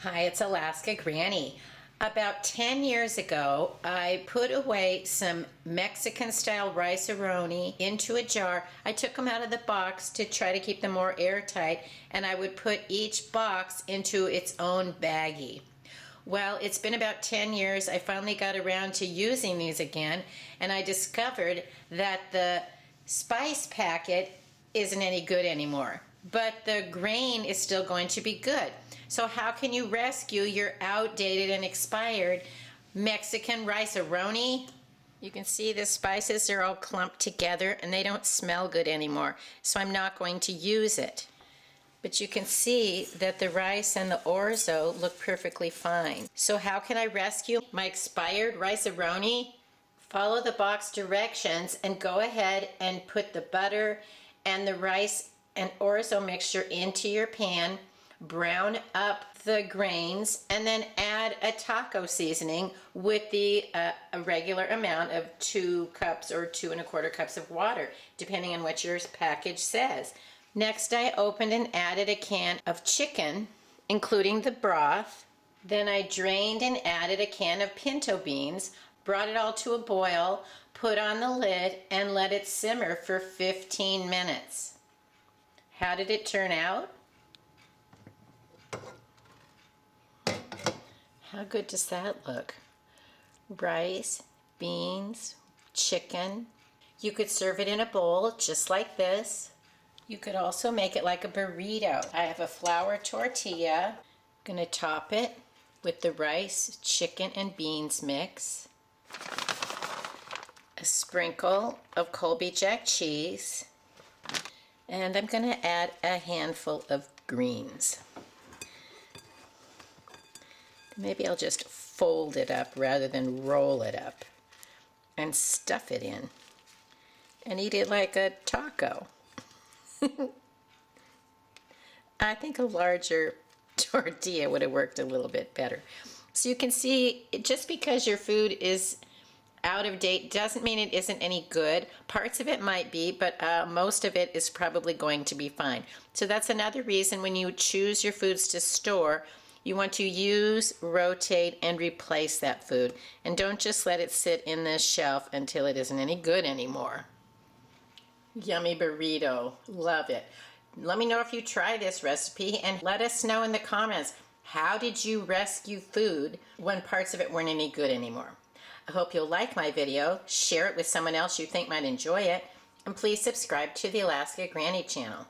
Hi, it's Alaska Granny. About 10 years ago, I put away some Mexican-style rice-a-roni into a jar. I took them out of the box to try to keep them more airtight, and I would put each box into its own baggie. Well, it's been about 10 years. I finally got around to using these again, and I discovered that the spice packet isn't any good anymore, but the grain is still going to be good. So how can you rescue your outdated and expired Mexican rice-a-roni? You can see the spices are all clumped together and they don't smell good anymore, so I'm not going to use it. But you can see that the rice and the orzo look perfectly fine. So how can I rescue my expired rice-a-roni? Follow the box directions and go ahead and put the butter and the rice and orzo mixture into your pan. Brown up the grains and then add a taco seasoning with the a regular amount of 2 cups or 2 1/4 cups of water, depending on what your package says. Next, I opened and added a can of chicken, including the broth. Then I drained and added a can of pinto beans, brought it all to a boil, put on the lid, and let it simmer for 15 minutes. How did it turn out? How good does that look? Rice, beans, chicken. You could serve it in a bowl just like this. You could also make it like a burrito. I have a flour tortilla. I'm gonna top it with the rice, chicken, and beans mix. A sprinkle of Colby Jack cheese. And I'm gonna add a handful of greens. Maybe I'll just fold it up rather than roll it up and stuff it in and eat it like a taco. I think a larger tortilla would have worked a little bit better. So you can see, just because your food is out of date doesn't mean it isn't any good. Parts of it might be, but most of it is probably going to be fine. So that's another reason when you choose your foods to store, you want to use, rotate, and replace that food. And don't just let it sit in this shelf until it isn't any good anymore. Yummy burrito. Love it. Let me know if you try this recipe and let us know in the comments, how did you rescue food when parts of it weren't any good anymore? I hope you'll like my video, share it with someone else you think might enjoy it, and please subscribe to the Alaska Granny channel.